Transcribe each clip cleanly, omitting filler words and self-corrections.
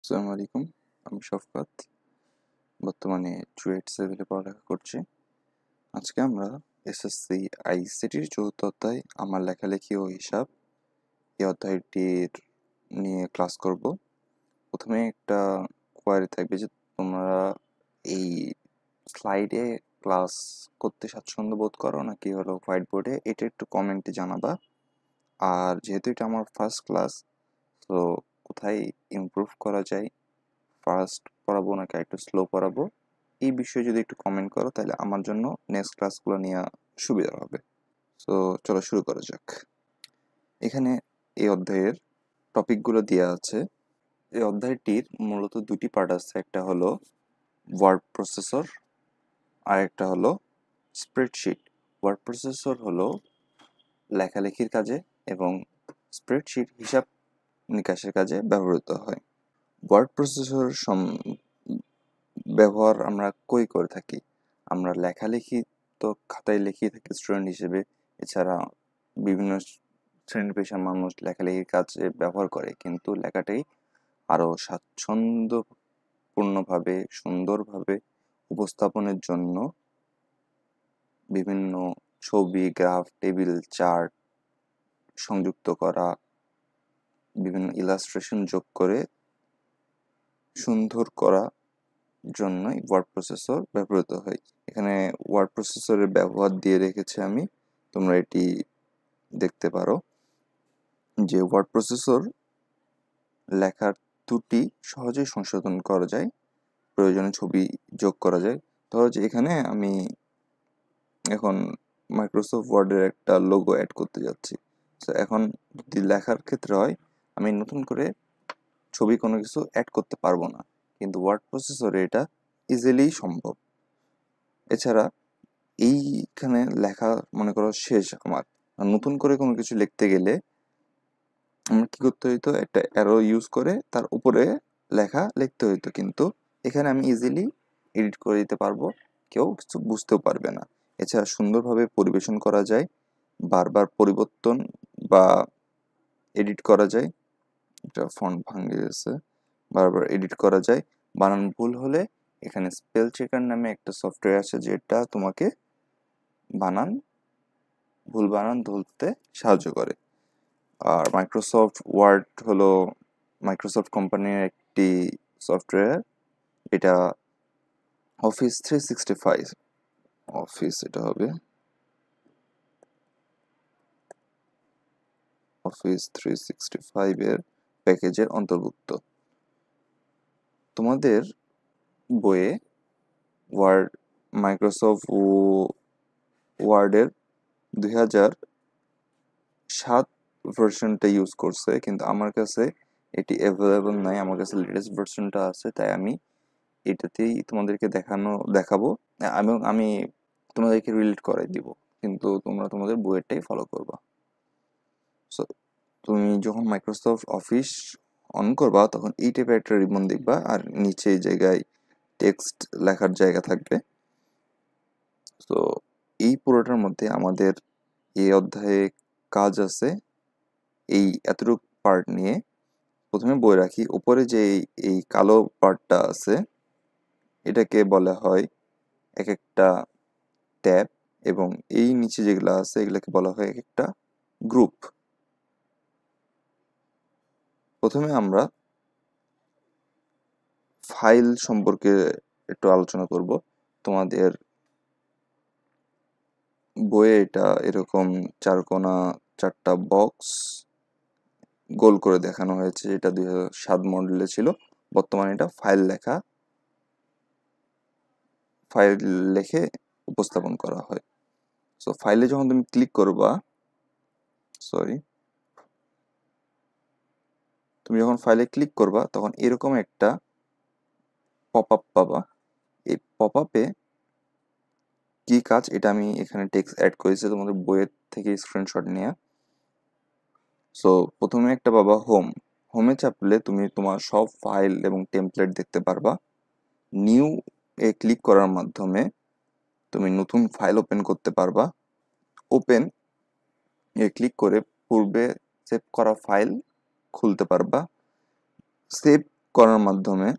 আসসালামু আলাইকুম। আমি শফকাত। বর্তমানে চুয়েট সিভিলে পড়ালেখা করছি। আজকে আমরা এসএসসি আইসিটির চতুর্থ অধ্যায় আমার লেখালেখি ও হিসাব এই অধ্যায়টির নিয়ে ক্লাস করব। প্রথমে একটা কোয়ারি থাকবে যে তোমরা এই স্লাইডে ক্লাস করতে স্বাচ্ছন্দ্য বোধ করো নাকি হলো হোয়াইট বোর্ডে, এটা একটু কমেন্টে জানাবা। আর যেহেতু এটা আমার ফার্স্ট ক্লাস, তো কোথায় ইমপ্রুভ করা যায়, ফাস্ট পড়াবো নাকি একটু স্লো পড়াবো, এই বিষয়ে যদি একটু কমেন্ট করো তাহলে আমার জন্য নেক্সট ক্লাসগুলো নেওয়া সুবিধা হবে। তো চলো শুরু করা যাক। এখানে এই অধ্যায়ের টপিকগুলো দেওয়া আছে। এই অধ্যায়টির মূলত দুটি পার্ট আছে, একটা হলো ওয়ার্ড প্রসেসর আর একটা হলো স্প্রেডশিট। ওয়ার্ড প্রসেসর হলো লেখালেখির কাজে এবং স্প্রেডশিট হিসাব নিকাশের কাজে ব্যবহৃত হয়। ওয়ার্ড প্রসেসর ব্যবহার আমরা কই করে থাকি? আমরা লেখালেখি তো খাতায় লিখিয়ে থাকি স্টুডেন্ট হিসেবে। এছাড়া বিভিন্ন শ্রেণী পেশার মানুষ লেখালেখির কাজে ব্যবহার করে, কিন্তু লেখাটাই আরও স্বাচ্ছন্দ্যপূর্ণভাবে সুন্দরভাবে উপস্থাপনের জন্য বিভিন্ন ছবি, গ্রাফ, টেবিল, চার্ট সংযুক্ত করা, বিভিন্ন ইলাস্ট্রেশন যোগ করে সুন্দর করা জন্যই ওয়ার্ড প্রসেসর ব্যবহৃত হয়। এখানে ওয়ার্ড প্রসেসরের ব্যবহার দিয়ে রেখেছি আমি, তোমরা এটি দেখতে পারো যে ওয়ার্ড প্রসেসর লেখার ত্রুটি সহজেই সংশোধন করা যায়, প্রয়োজনে ছবি যোগ করা যায়। ধরো যে এখানে আমি এখন মাইক্রোসফট ওয়ার্ডের একটা লোগো অ্যাড করতে যাচ্ছি। তো এখন যদি লেখার ক্ষেত্রে হয়, আমি নতুন করে ছবি কোনো কিছু অ্যাড করতে পারবো না, কিন্তু ওয়ার্ড প্রসেসরে এটা ইজিলি সম্ভব। এছাড়া এইখানে লেখা মনে করো শেষ আমার, আর নতুন করে কোনো কিছু লিখতে গেলে আমার কি করতে হইতো, একটা অ্যারো ইউজ করে তার উপরে লেখা লিখতে হইতো, কিন্তু এখানে আমি ইজিলি এডিট করে দিতে পারবো, কেউ কিছু বুঝতেও পারবে না। এছাড়া সুন্দরভাবে পরিবেশন করা যায়, বারবার পরিবর্তন বা এডিট করা যায়। এটা ফন্ট ভাঙে গেছে, বারবার এডিট করা যায়। বানান ভুল হলে এখানে স্পেল চেকার নামে একটা সফটওয়্যার আছে, যেটা তোমাকে ভুল বানান ধরতে সাহায্য করে। আর মাইক্রোসফট ওয়ার্ড হলো মাইক্রোসফট কোম্পানির একটি সফটওয়্যার। এটা অফিস 365 অফিস, এটা হবে অফিস 365 এর প্যাকেজের অন্তর্ভুক্ত। তোমাদের বইয়ে ওয়ার্ড মাইক্রোসফট ওয়ার্ডের 2007 ভার্সনটা ইউজ করছে, কিন্তু আমার কাছে এটি অ্যাভেলেবল নাই। আমার কাছে লেটেস্ট ভার্সনটা আছে, তাই আমি এটাতেই তোমাদেরকে দেখাবো এবং আমি তোমাদেরকে রিলেট করাই দিব, কিন্তু তোমরা তোমাদের বইয়েরটাই ফলো করবা। সো তুমি যখন মাইক্রোসফট অফিস অন করবা তখন এই টাইপের একটা রিবন দেখবা, আর নিচে এই জায়গায় টেক্সট লেখার জায়গা থাকবে। তো এই পুরোটার মধ্যে আমাদের এই অধ্যায়ে কাজ আছে এই এতটুকু পার্ট নিয়ে। প্রথমে বই রাখি, উপরে যে এই কালো পার্টটা আছে এটাকে বলা হয় এক একটা ট্যাব, এবং এই নিচে যেগুলো আছে এগুলোকে বলা হয় এক একটা গ্রুপ। প্রথমে আমরা ফাইল সম্পর্কে একটু আলোচনা করব। তোমাদের বইয়ে এটা এরকম চারকোনা চারটা বক্স গোল করে দেখানো হয়েছে, যেটা 2007 মডেলে ছিল। বর্তমানে এটা ফাইল লিখে উপস্থাপন করা হয়। সো ফাইলে যখন তুমি ক্লিক করবা, তুমি যখন ফাইলে ক্লিক করবা তখন এরকম একটা পপ আপ পাবা। এই পপ আপে কি কাজ, এটা আমি এখানে টেক্সট অ্যাড করেছি তোমাদের বইয়ের থেকে স্ক্রিনশট নিয়ে। সো প্রথমে একটা পাবা হোমে চাপলে তুমি তোমার সব ফাইল এবং টেমপ্লেট দেখতে পারবা। নিউ এ ক্লিক করার মাধ্যমে তুমি নতুন ফাইল ওপেন করতে পারবা। ওপেন এ ক্লিক করে পূর্বে সেভ করা ফাইল খুলতে পারবা। সেভ করার মাধ্যমে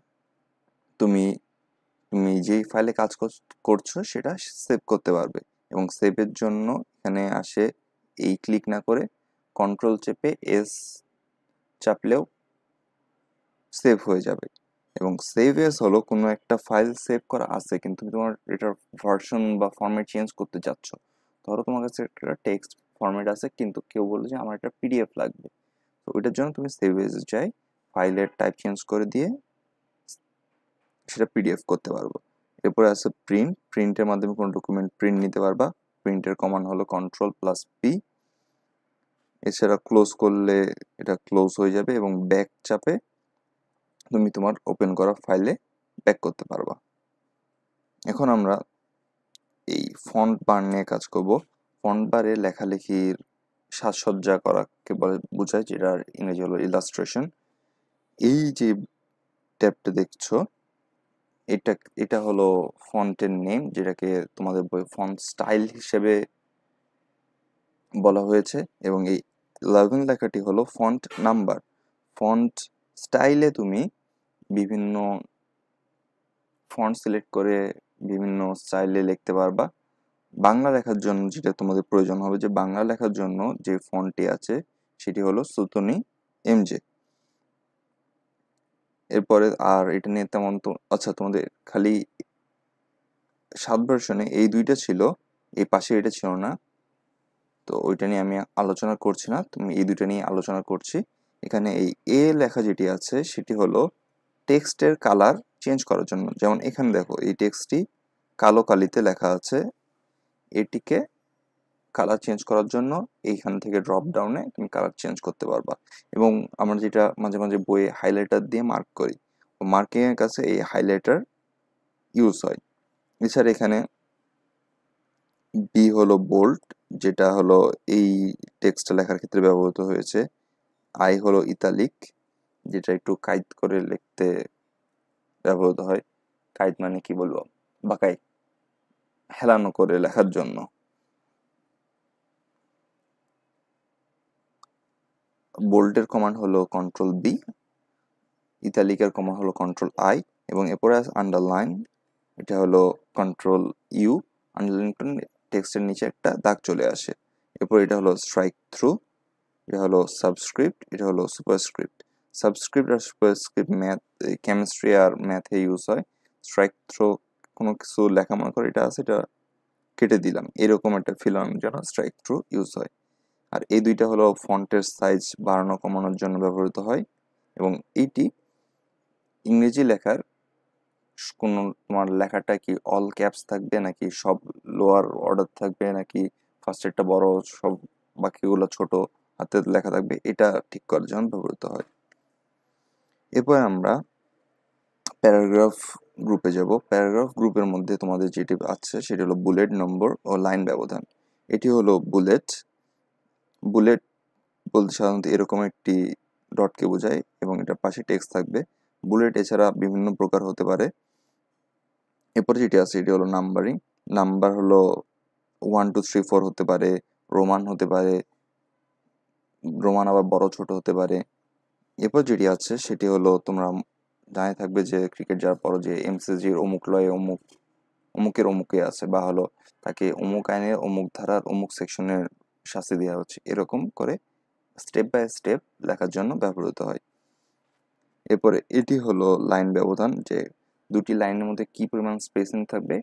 তুমি তুমি যেই ফাইলে কাজ করছো সেটা সেভ করতে পারবে। এবং সেভের জন্য এখানে আসে এই ক্লিক না করে কন্ট্রোল চেপে এস চাপলেও সেভ হয়ে যাবে। এবং সেভ এস হলো কোনো একটা ফাইল সেভ করা আছে কিন্তু তোমার এটার ভার্সন বা ফরম্যাট চেঞ্জ করতে চাচ্ছ। ধরো তোমার কাছে একটা টেক্সট ফরম্যাট আছে কিন্তু কেউ বললো যে আমার একটা পিডিএফ লাগবে, তো ওইটার জন্য তুমি সেভ এস যাই ফাইলের টাইপ চেঞ্জ করে দিয়ে সেটা পিডিএফ করতে পারবো। এরপরে আছে প্রিন্টের মাধ্যমে কোনো ডকুমেন্ট প্রিন্ট নিতে পারবা। প্রিন্টের কমান্ড হলো Ctrl+P। এছাড়া ক্লোজ করলে এটা ক্লোজ হয়ে যাবে এবং ব্যাক চাপে তুমি তোমার ওপেন করা ফাইলে ব্যাক করতে পারবা। এখন আমরা এই ফন্ট বার নিয়ে কাজ করব। ফন্ট বারে লেখালেখির সাজসজ্জা করাকে বলে বোঝায়, যেটার ইংরেজি হলো ইলাস্ট্রেশন। এই যে ট্যাবটা দেখছো এটা হলো ফন্টের নেম, যেটাকে তোমাদের বই ফন্ট স্টাইল হিসেবে বলা হয়েছে। এবং এই 11 লেখাটি হলো ফন্ট নাম্বার। ফন্ট স্টাইলে তুমি বিভিন্ন ফন্ট সিলেক্ট করে বিভিন্ন স্টাইলে লিখতে পারবা। বাংলা লেখার জন্য যেটা তোমাদের প্রয়োজন হবে, যে বাংলা লেখার জন্য যে ফন্টটি আছে সেটি হলো সুতনি এমজে। এরপরে আর এটা নিয়ে তেমন তো আচ্ছা, তোমাদের খালি 7 ভার্সনে এই দুইটা ছিল, এই পাশে এটা ছিল না, তো ওইটা নিয়ে আমি আলোচনা করছি না, তুমি এই দুইটা নিয়ে আলোচনা করছি। এখানে এই এ লেখা যেটি আছে সেটি হলো টেক্সটের কালার চেঞ্জ করার জন্য। যেমন এখানে দেখো এই টেক্সটটি কালো কালিতে লেখা আছে, এটিকে কালার চেঞ্জ করার জন্য এইখান থেকে ড্রপ ডাউনে তুমি কালার চেঞ্জ করতে পারবা। এবং আমরা যেটা মাঝে মাঝে বইয়ে হাইলাইটার দিয়ে মার্ক করি, মার্কিং এর কাছে এই হাইলাইটার ইউজ হয়। এছাড়া এখানে বি হলো বোল্ড, যেটা হলো এই টেক্সট লেখার ক্ষেত্রে ব্যবহৃত হয়েছে। আই হলো ইতালিক, যেটা একটু কাইট করে লিখতে ব্যবহৃত হয়। কাইট মানে কি বলবো, বাঁকাই হেলানো করে লেখার জন্য। বোল্ডের কমান্ড হলো Ctrl+B, ইতালিকের কমান্ড হলো Ctrl+I, এবং এরপরে আছে আন্ডারলাইন, এটা হলো Ctrl+U। আন্ডারলাইন টেক্সটের নিচে একটা দাগ চলে আসে। এরপর এটা হলো স্ট্রাইক থ্রু, এটা হলো সাবস্ক্রিপ্ট, এটা হলো সুপারস্ক্রিপ্ট। সাবস্ক্রিপ্ট আর সুপারস্ক্রিপ্ট কেমিস্ট্রি আর ম্যাথে ইউজ হয়। স্ট্রাইক থ্রু কোনো কিছু লেখা মনে করে এটা আছে, এটা কেটে দিলাম, এরকম একটা ফিল আনার জন্য স্ট্রাইক থ্রু ইউজ হয়। আর এই দুইটা হলো ফন্টের সাইজ বাড়ানো কমানোর জন্য ব্যবহৃত হয়। এবং এইটি ইংরেজি লেখার কোনো তোমার লেখাটা কি অল ক্যাপস থাকবে নাকি সব লোয়ার অর্ডার থাকবে নাকি ফার্স্টেরটা বড় সব বাকিগুলো ছোট হাতের লেখা থাকবে, এটা ঠিক করার জন্য ব্যবহৃত হয়। এরপর আমরা প্যারাগ্রাফ গ্রুপে যাব। প্যারাগ্রাফ গ্রুপের মধ্যে তোমাদের যেটি আছে সেটি হলো বুলেট নম্বর ও লাইন ব্যবধান। এটি হলো বুলেট বলতে সাধারণত এরকম একটি ডটকে বোঝায় এবং এটার পাশে টেক্সট থাকবে। বুলেট এছাড়া বিভিন্ন প্রকার হতে পারে। এরপরে যেটি আছে এটি হলো নাম্বারিং। নাম্বার হলো 1 2 3 4 হতে পারে, রোমান হতে পারে, রোমান আবার বড় ছোট হতে পারে। এরপর যেটি আছে সেটি হলো তোমরা জানে থাকবে যে ক্রিকেট যাওয়ার পর যে এমসিজির অমুক লয়ে অমুকের অমুকে আছে, বা হলো তাকে অমুক আইনের অমুক ধারার অমুক সেকশনের শাস্তি দেওয়া হচ্ছে, এরকম করে স্টেপ বাই স্টেপ লেখার জন্য ব্যবহৃত হয়। এরপরে এটি হলো লাইন ব্যবধান, যে দুটি লাইনের মধ্যে কি পরিমাণ স্পেসিং থাকবে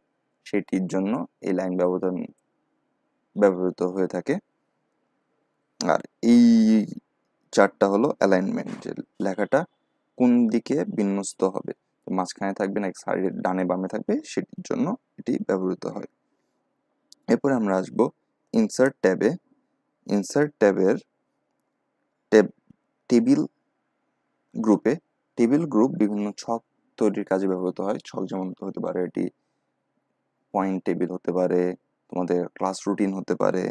সেটির জন্য এই লাইন ব্যবধান ব্যবহৃত হয়ে থাকে। আর এই চারটা হলো অ্যালাইনমেন্ট, যে লেখাটা কোন দিকে বিন্যস্ত হবে, মাঝখানে থাকবে নাকি সাইডের ডানে বামে থাকবে সেটির জন্য এটি ব্যবহৃত হয়। এরপরে আমরা আসবো ইনসার্ট ট্যাবে। ইনসার্ট ট্যাবের টেবিল গ্রুপে। টেবিল গ্রুপ বিভিন্ন ছক তৈরির কাজে ব্যবহৃত হয়। ছক যেমন হতে পারে এটি পয়েন্ট টেবিল হতে পারে, তোমাদের ক্লাস রুটিন হতে পারে।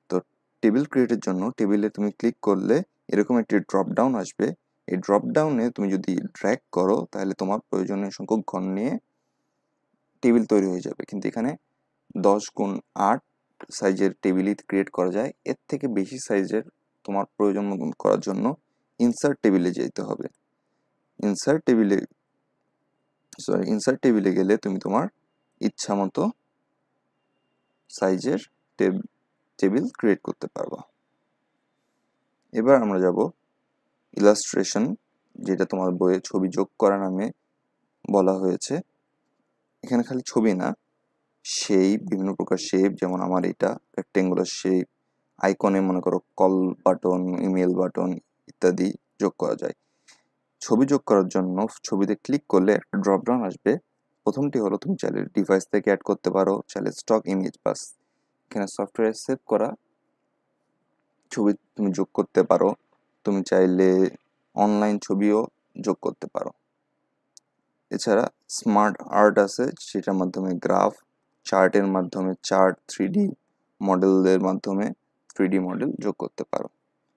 তো টেবিল ক্রিয়েটের জন্য টেবিলে তুমি ক্লিক করলে এরকম একটি ড্রপ ডাউন আসবে। এই ড্রপ ডাউনে তুমি যদি ড্র্যাগ করো তাহলে তোমার প্রয়োজনীয় সংখ্যক ঘর নিয়ে টেবিল তৈরি হয়ে যাবে। কিন্তু এখানে 10x8 সাইজের টেবিলই ক্রিয়েট করা যায়। এর থেকে বেশি সাইজের তোমার প্রয়োজন মতন করার জন্য ইনসার্ট টেবিলে যেতে হবে। ইনসার্ট টেবিলে গেলে তুমি তোমার ইচ্ছা মতো সাইজের টেবিল ক্রিয়েট করতে পারবা। এবার আমরা যাব ইলাস্ট্রেশন, যেটা তোমার বইয়ে ছবি যোগ করা নামে বলা হয়েছে। এখানে খালি ছবি না, শেপ, বিভিন্ন প্রকার শেপ, যেমন আমার এটা রেক্টেঙ্গুলার শেপ, আইকনে মনে করো কল বাটন, ইমেল বাটন ইত্যাদি যোগ করা যায়। ছবি যোগ করার জন্য ছবিতে ক্লিক করলে একটা ড্রপডাউন আসবে। প্রথমটি হলো তুমি চাইলে ডিভাইস থেকে অ্যাড করতে পারো, চাইলে স্টক ইমেজ বাস এখানে সফটওয়্যারে সেভ করা ছবি তুমি যোগ করতে পারো। তুমি চাইলে অনলাইন ছবিও যোগ করতে পারো। এছাড়া স্মার্ট আর্ট আছে, সেটার মাধ্যমে গ্রাফ, চার্টের মাধ্যমে চার্ট, 3D মডেলের মাধ্যমে 3D মডেল যোগ করতে পারো।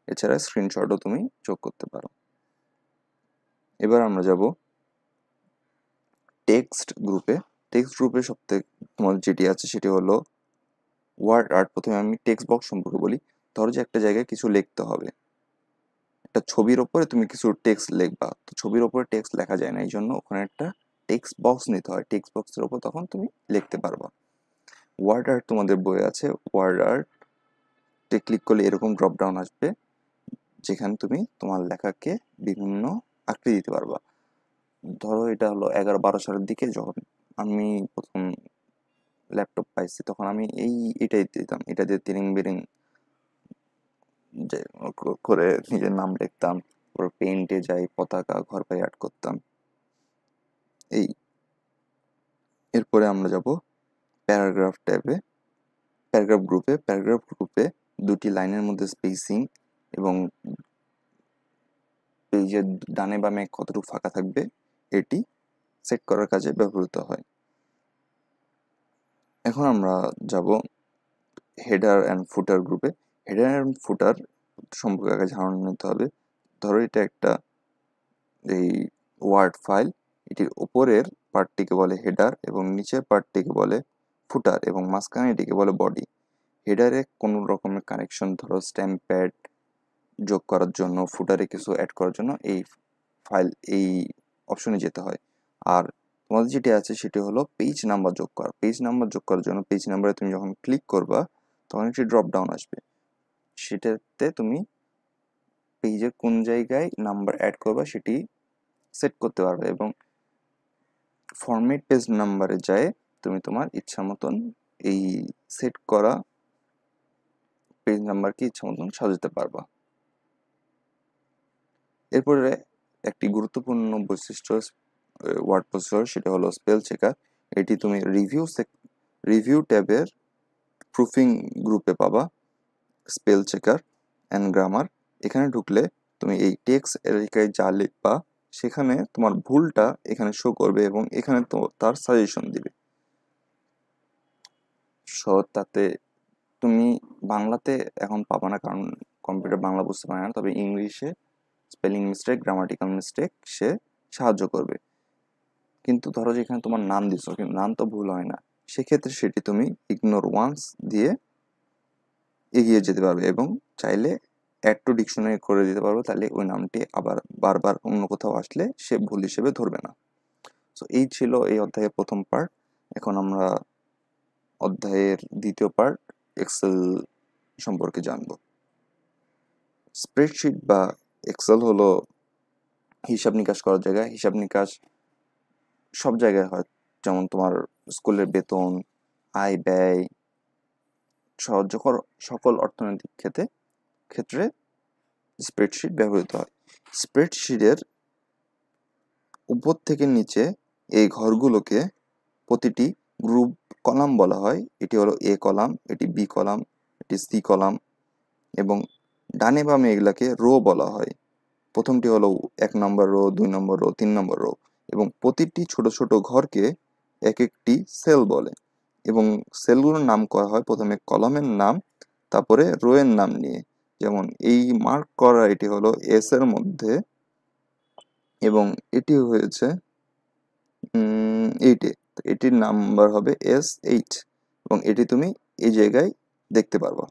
এছাড়া স্ক্রিনশটও তুমি যোগ করতে পারো। এবার আমরা যাব টেক্সট গ্রুপে। টেক্সট গ্রুপে সবথেকে তোমার যেটি আছে সেটি হলো ওয়ার্ড আর্ট। প্রথমে আমি টেক্সট বক্স সম্পর্কে বলি। ধরো যে একটা জায়গায় কিছু লিখতে হবে, একটা ছবির ওপরে তুমি কিছু টেক্সট লিখবা, তো ছবির ওপরে টেক্সট লেখা যায় না, এই জন্য ওখানে একটা টেক্সট বক্স নিতে হয়। টেক্সট বক্সের ওপর তখন তুমি লিখতে পারবা। ওয়ার্ড আর্ট তোমাদের বইয়ে আছে। ওয়ার্ড আর্টে ক্লিক করলে এরকম ড্রপ ডাউন আসবে, যেখানে তুমি তোমার লেখাকে বিভিন্ন আকৃতি দিতে পারবা। ধরো এটা হলো 11-12 সালের দিকে যখন আমি প্রথম ল্যাপটপ পাইছি, তখন আমি এটাই দিতাম, এটা দিয়ে তিরিং বিরিং করে নিজের নাম লিখতাম, পেইন্টে যাই, পতাকা, ঘর পাই আর্ট করতাম। এই এরপরে আমরা যাব প্যারাগ্রাফ ট্যাবে। প্যারাগ্রাফ গ্রুপে দুটি লাইনের মধ্যে স্পেসিং এবং পেজের ডানে বামে কতটুকু ফাঁকা থাকবে এটি সেট করার কাজে ব্যবহৃত হয়। এখন আমরা যাব হেডার অ্যান্ড ফুটার গ্রুপে। হেডার অ্যান্ড ফুটার সম্পর্কে আগে ধারণা নিতে হবে। ধরো এটা একটা এই ওয়ার্ড ফাইল, এটির উপরের পার্টটিকে বলে হেডার এবং নিচের পার্টটিকে বলে ফুটার এবং মাঝখানে এটিকে বলে বডি। হেডারে কোনো রকমের কানেকশন, ধরো স্ট্যাম্প প্যাড যোগ করার জন্য, ফুটারে কিছু অ্যাড করার জন্য এই অপশনে যেতে হয়। আর তোমাদের যেটি আছে সেটি হলো পেজ নাম্বার যোগ করা। পেজ নাম্বার যোগ করার জন্য পেজ নাম্বারে তুমি যখন ক্লিক করবা তখন একটি ড্রপ ডাউন আসবে, সেটাতে তুমি পেজের কোন জায়গায় নাম্বার অ্যাড করবা সেটি সেট করতে পারবে এবং ফরম্যাট পেজ নাম্বারে যায় তুমি তোমার ইচ্ছা মতন এই সেট করা পেজ নাম্বারকে ইচ্ছা মতন সাজাতে পারবা। এরপরে একটি গুরুত্বপূর্ণ বৈশিষ্ট্য ওয়ার্ড প্রসেসর, সেটা হলো স্পেল চেকার। এটি তুমি রিভিউ ট্যাবের প্রুফিং গ্রুপে পাবা। স্পেল চেকার অ্যান্ড গ্রামার, এখানে ঢুকলে তুমি এই টেক্সট এলাকায় যা লিখবা সেখানে তোমার ভুলটা এখানে শো করবে এবং এখানে তো তার সাজেশন দিবে। তাতে তুমি বাংলাতে এখন পাবা না, কারণ কম্পিউটার বাংলা বুঝতে পারে না, তবে ইংলিশে স্পেলিং মিস্টেক, গ্রামাটিক্যাল মিস্টেক সে সাহায্য করবে। কিন্তু ধরো যে এখানে তোমার নাম দিছো, কিন্তু নাম তো ভুল হয় না, সেক্ষেত্রে সেটি তুমি ইগনোর ওয়ান্স দিয়ে এগিয়ে যেতে পারবে এবং চাইলে অ্যাড টু ডিকশনারি করে দিতে পারবে, তাহলে ওই নামটি আবার বারবার অন্য কোথাও আসলে সে ভুল হিসেবে ধরবে না। সো এই ছিল এই অধ্যায়ের প্রথম পার্ট। এখন আমরা অধ্যায়ের দ্বিতীয় পার্ট এক্সেল সম্পর্কে জানব। স্প্রেডশিট বা এক্সেল হলো হিসাব নিকাশ করার জায়গা। হিসাব নিকাশ সব জায়গায় হয়, যেমন তোমার স্কুলের বেতন, আয় ব্যয়, সকল অর্থনৈতিক ক্ষেত্রে স্প্রেডশিট ব্যবহৃত হয়। স্প্রেডশিটের উপর থেকে নিচে এই ঘরগুলোকে প্রতিটি গ্রুপ কলাম বলা হয়। এটি হলো এ কলাম, এটি বি কলাম, এটি সি কলাম এবং ডানে বামে এগুলাকে রো বলা হয়। প্রথমটি হলো 1 নম্বর রো, 2 নম্বর রো, 3 নম্বর রো এবং প্রতিটি ছোট ছোট ঘরকে এক একটি সেল বলে এবং সেলগুলোর নাম করা হয় প্রথমে কলামের নাম, তারপরে রো এর নাম নিয়ে। যেমন এই মার্ক করা এটি হলো এস এর মধ্যে এবং এটি হয়েছে 8-এ, এটির নাম্বার হবে S8 এবং এটি তুমি এই জায়গায় দেখতে পারবা।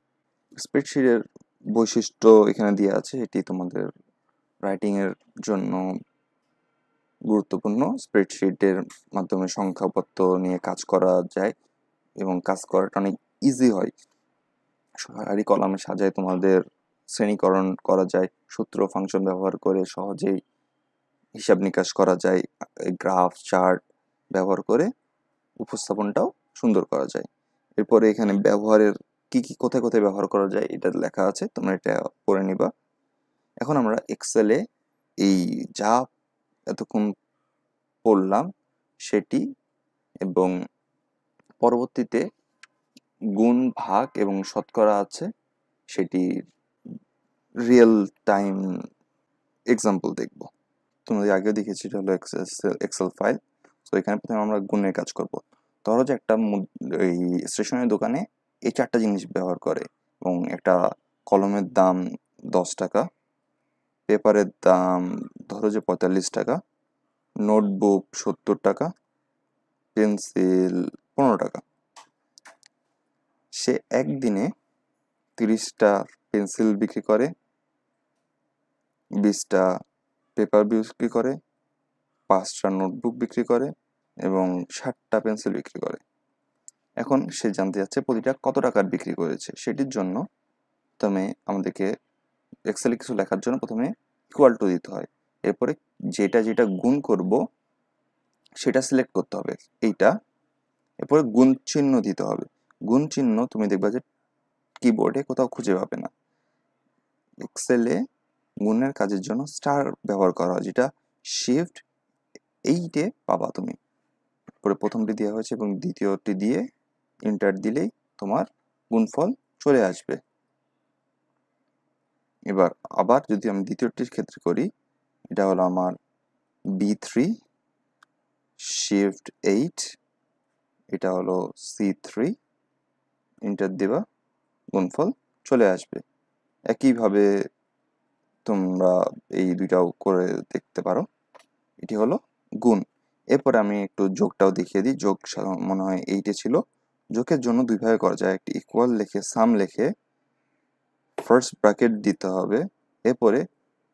স্প্রেডশিটের বৈশিষ্ট্য এখানে দেওয়া আছে, এটি তোমাদের রাইটিং এর জন্য গুরুত্বপূর্ণ। স্প্রেডশিটের মাধ্যমে সংখ্যাপত্র নিয়ে কাজ করা যায় এবং কাজ করাটা অনেক ইজি হয়। সারি কলামে সাজায় তোমাদের শ্রেণীকরণ করা যায়, সূত্র ফাংশন ব্যবহার করে সহজেই হিসাব নিকাশ করা যায়, গ্রাফ চার্ট ব্যবহার করে উপস্থাপনটাও সুন্দর করা যায়। এরপরে এখানে ব্যবহারের কি কি কোথায় কোথায় ব্যবহার করা যায় এটা লেখা আছে, তোমরা এটা পড়ে নিবা। এখন আমরা এক্সেলে এই যা এতক্ষণ পড়লাম সেটি এবং পরবর্তীতে গুণ ভাগ এবং শতকরা আছে সেটি রিয়েল টাইম এক্সাম্পল দেখব। তোমাদের আগেও দেখেছি, এটা হলো এক্সেল ফাইল। তো এখানে প্রথমে আমরা গুণের কাজ করব। ধরো যে একটা এই স্টেশনারি দোকানে এই 4টা জিনিস ব্যবহার করে এবং একটা কলমের দাম 10 টাকা, পেপারের দাম ধরো যে 45 টাকা, নোটবুক 70 টাকা, পেন্সিল 15 টাকা। সে একদিনে 30টা পেন্সিল বিক্রি করে, 20টা পেপার বিক্রি করে, 5টা নোটবুক বিক্রি করে এবং 60টা পেন্সিল বিক্রি করে। এখন সে জানতে চাচ্ছে প্রতিটা কত টাকার বিক্রি করেছে। সেটির জন্য প্রথমে আমাদেরকে এক্সেলে কিছু লেখার জন্য প্রথমে ইকুয়াল টু দিতে হয়। এরপরে যেটা যেটা গুণ করব সেটা সিলেক্ট করতে হবে এইটা, এরপরে গুণ চিহ্ন দিতে হবে। গুণ চিহ্ন তুমি দেখবা যে কিবোর্ডে কোথাও খুঁজে পাবে না। এক্সেলে গুণের কাজের জন্য স্টার ব্যবহার করা হয়, যেটা শিফট 8-এ পাবা তুমি। পরে প্রথমটি দেওয়া হয়েছে এবং দ্বিতীয়টি দিয়ে এন্টার দিলেই তোমার গুণফল চলে আসবে। এবার আবার যদি আমি দ্বিতীয়টির ক্ষেত্রে করি, এটা হলো আমার B3 শিফট 8, এটা হলো C3, এন্টার দেবা, গুণফল চলে আসবে। একইভাবে তোমরা এই দুইটাও করে দেখতে পারো। এটি হলো গুণ। এরপরে আমি একটু যোগটাও দেখিয়ে দিই। যোগ মনে হয় 8-এ ছিল। যোগের জন্য দুইভাবে করা যায়, একটি ইকুয়াল লিখে সাম লিখে ফার্স্ট ব্র্যাকেট দিতে হবে, এরপরে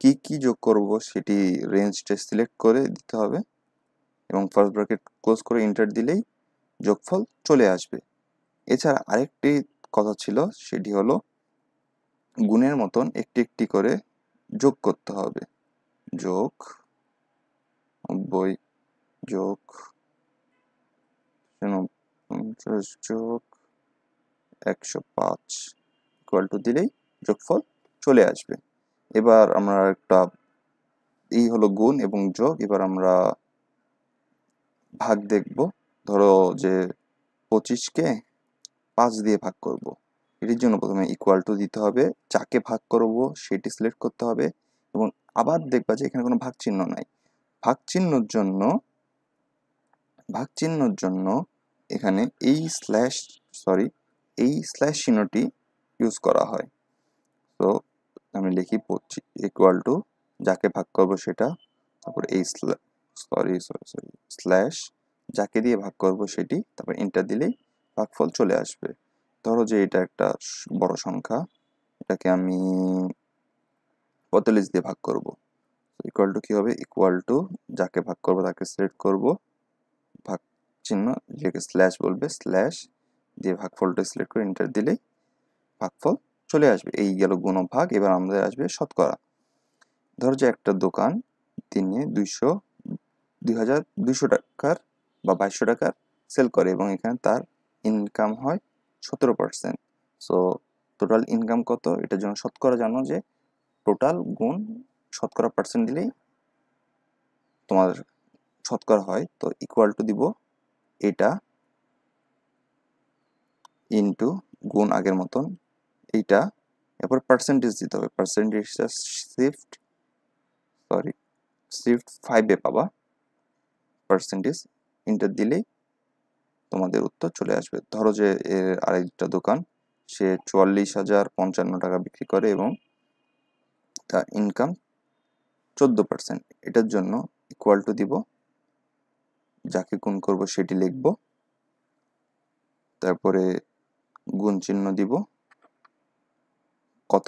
কি কি যোগ করব সেটি রেঞ্জটা সিলেক্ট করে দিতে হবে এবং ফার্স্ট ব্র্যাকেট ক্লোজ করে এন্টার দিলেই যোগফল চলে আসবে। এছাড়া আরেকটি কথা ছিল, সেটি হলো গুণের মতন একটি একটি করে যোগ করতে হবে। যোগ 90 যোগ 49 যোগ 105 ইকুয়াল টু দিলেই যোগফল চলে আসবে। এবার আমরা একটা, এই হলো গুণ এবং যোগ। এবার আমরা ভাগ দেখব। ধরো যে 25-কে 5 দিয়ে ভাগ করব। এটির জন্য প্রথমে ইকুয়াল টু দিতে হবে, যাকে ভাগ করব সেটি সিলেক্ট করতে হবে এবং আবার দেখবা যে এখানে কোনো ভাগ চিহ্ন নাই। ভাগ চিহ্নর জন্য এখানে এই স্ল্যাশ চিহ্নটি ইউজ করা হয়। তো আমি লিখি ইকুয়াল টু, যাকে ভাগ করব সেটা, তারপর এই স্ল্যাশ যাকে দিয়ে ভাগ করব সেটি, তারপর এন্টার দিলেই ভাগফল চলে আসবে। ধরো যে এটা একটা বড় সংখ্যা, এটাকে আমি 45 দিয়ে ভাগ করব। ইকুয়াল টু কি হবে, ইকুয়াল টু যাকে ভাগ করব তাকে সিলেক্ট করব, ভাগ চিহ্ন যেটাকে স্ল্যাশ বলবে, স্ল্যাশ দিয়ে ভাগফলটা সিলেক্ট করে এন্টার দিলেই ভাগফল চলে আসবে। এই গেল গুণভাগ। এবার আমাদের আসবে শতকরা। ধরো যে একটা দোকান দিনে 2200 টাকার বা 2200 টাকার সেল করে এবং এখানে তার ইনকাম হয় 17%। সো টোটাল ইনকাম কত, এটার জন্য শতকরা জানো যে টোটাল গুণ শতকরা পার্সেন্ট দিলেই তোমার শতকরা হয়। তো ইকুয়াল টু দিব এটা ইনটু গুণ আগের মতন এইটা, এরপর পার্সেন্টেজ দিতে হবে। পার্সেন্টেজটা শিফট 5-এ পাবা পার্সেন্টেজ, এন্টার দিলেই তোমাদের উত্তর চলে আসবে। ধরো যে এর আরেকটা দোকান, সে 44,055 টাকা বিক্রি করে এবং তার ইনকাম 14%। এটার জন্য ইকুয়াল টু দিব, যাকে গুণ করব সেটি লিখব, তারপরে গুণ চিহ্ন দিব, কত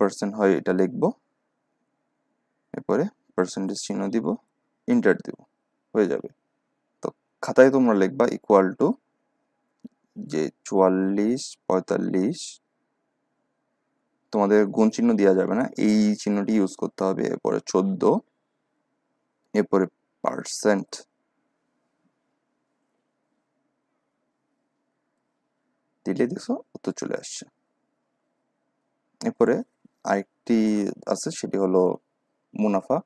পার্সেন্ট হয় এটা লিখব, এরপরে পার্সেন্টেজ চিহ্ন দিব, ইন্টার দিব, হয়ে যাবে। তো খাতায় তোমরা লিখবা ইকুয়াল টু যে 44, 45, তোমাদের গুণ চিহ্ন দেওয়া যাবে না, এই চিহ্নটি ইউজ করতে হবে। এরপরে 14, এরপরে পার্সেন্ট, দিলে দেখো উত্তর চলে আসছে। এরপরে আরেকটি আছে, সেটি হলো মুনাফা।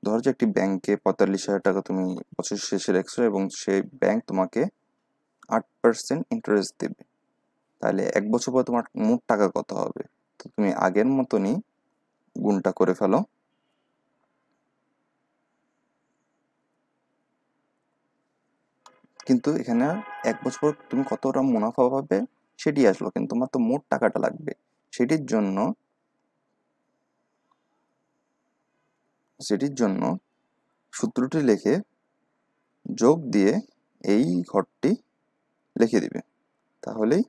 ধরো যে একটি ব্যাংকে 45,000 টাকা তুমি বছর শেষে রাখছো এবং সেই ব্যাংক তোমাকে 8% ইন্টারেস্ট দেবে, তাহলে 1 বছর পর তোমার মোট টাকা কত হবে? তো তুমি আগের মতনই গুণটা করে ফেলো। কিন্তু এখানে 1 বছর পর তুমি কতটা মুনাফা পাবে সেটি আসলো, কিন্তু তোমার তো মোট টাকাটা লাগবে। সেটির জন্য সূত্রটি লিখে যোগ দিয়ে এই ঘরটি লিখে দিবে, তাহলেই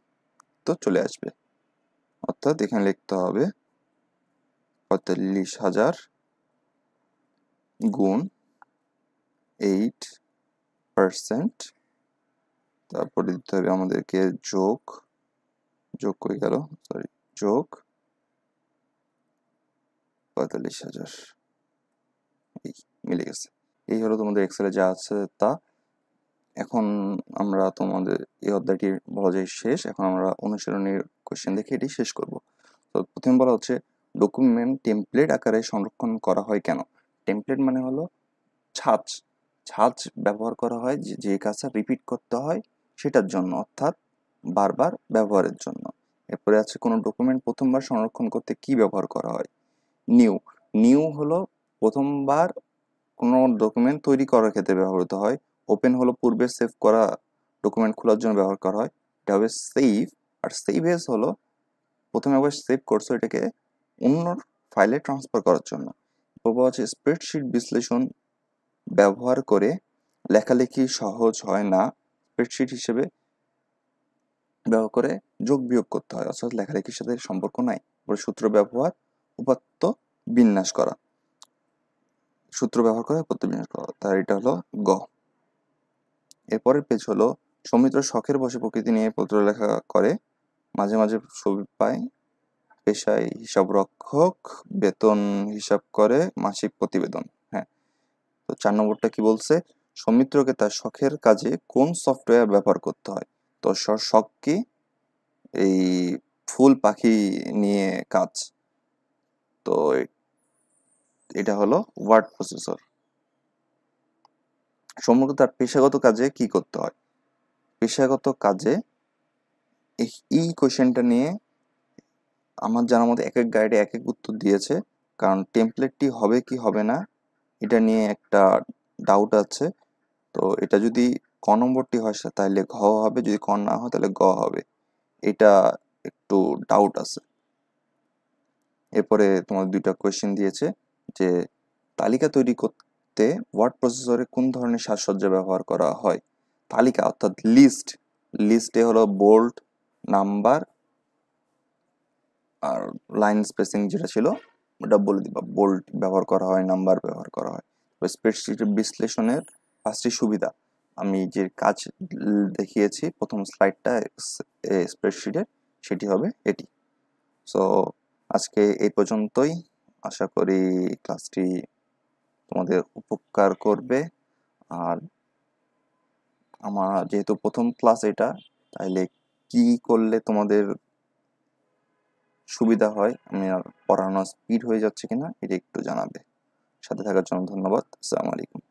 তো চলে আসবে। অর্থাৎ এখানে লিখতে হবে 45,000 গুণ 8%, তারপরে দিতে হবে আমাদেরকে যোগ করে গেল, সরি, যোগ 45,000, এই মিলে গেছে। এই হলো তোমাদের এক্সেলে যা আছে তা। এখন আমরা তোমাদের এই অধ্যায়টি বলা যায় শেষ। এখন আমরা অনুশীলনের কোশ্চেন দেখে এটি শেষ করব। তো প্রথমে বলা হচ্ছে ডকুমেন্ট টেমপ্লেট আকারে সংরক্ষণ করা হয় কেন? টেমপ্লেট মানে হলো ছাঁচ। ছাঁচ ব্যবহার করা হয় যে কাজটা রিপিট করতে হয় সেটার জন্য, অর্থাৎ বারবার ব্যবহারের জন্য। এরপরে আছে কোনো ডকুমেন্ট প্রথমবার সংরক্ষণ করতে কি ব্যবহার করা হয়? নিউ। নিউ হলো প্রথমবার কোনো ডকুমেন্ট তৈরি করার ক্ষেত্রে ব্যবহৃত হয়। ওপেন হলো পূর্বে সেভ করা ডকুমেন্ট খোলার জন্য ব্যবহার করা হয়, এটা হবে সেভ। আর সেভ এজ হলো প্রথমে একবার সেভ করছো, এটাকে অন্য ফাইলে ট্রান্সফার করার জন্য। বলবো হচ্ছে স্প্রেডশিট বিশ্লেষণ ব্যবহার করে লেখালেখি সহজ হয় না, স্প্রেডশিট হিসেবে ব্যবহার করে যোগ বিয়োগ করতে হয়, অর্থাৎ লেখালেখির সাথে সম্পর্ক নাই। সূত্র ব্যবহার, উপাত্ত বিন্যাস করা, সূত্র ব্যবহার করে উপাত্ত বিন্যাস করা, তার এটা হলো গ। এরপরের পেজ হলো সৌমিত্র শখের বসে প্রকৃতি নিয়ে পত্রলেখা করে, মাঝে মাঝে ছবি পায়, পেশায় হিসাব রক্ষক, বেতন হিসাব করে, মাসিক প্রতিবেদন। হ্যাঁ, তো 4 নম্বরটা কি বলছে? সৌমিত্রকে তার শখের কাজে কোন সফটওয়্যার ব্যবহার করতে হয়? তো শখ কি? এই ফুল পাখি নিয়ে কাজ, তো এটা হলো ওয়ার্ড প্রসেসর। সৌম্যকে তার পেশাগত কাজে কি করতে হয়? পেশাগত কাজে এই কোশ্চেনটা নিয়ে আমার জানার মধ্যে এক এক গাইডে এক এক উত্তর দিয়েছে, কারণ টেমপ্লেটটি হবে কি হবে না এটা নিয়ে একটা ডাউট আছে। তো এটা যদি ক নম্বরটি হয় তাহলে ঘ হবে, যদি ক না হয় তাহলে গ হবে, এটা একটু ডাউট আছে। এরপরে তোমার 2টা কোয়েশ্চেন দিয়েছে যে তালিকা তৈরি করতে ওয়ার্ড প্রসেসরে কোন ধরনের সাজসজ্জা ব্যবহার করা হয়? তালিকা অর্থাৎ লিস্ট, লিস্টে হলো বোল্ড, নাম্বার আর লাইন স্পেসিং যেটা ছিল ওটা বলে দিবা, বোল্ড ব্যবহার করা হয়, নাম্বার ব্যবহার করা হয়। স্প্রেডশিটের বিশ্লেষণের 5টি সুবিধা আমি যে কাজ দেখিয়েছি প্রথম স্লাইডটা স্প্রেডশিটের, সেটি হবে এটি। সো আজকে এই পর্যন্তই, আশা করি ক্লাসটি তোমাদের উপকার করবে। আর আমার যেহেতু প্রথম ক্লাস এটা, তাইলে কি করলে তোমাদের সুবিধা হয়, আমি আর পড়ানো স্পিড হয়ে যাচ্ছে কিনা এটা একটু জানাবে। সাথে থাকার জন্য ধন্যবাদ। আসসালামু আলাইকুম।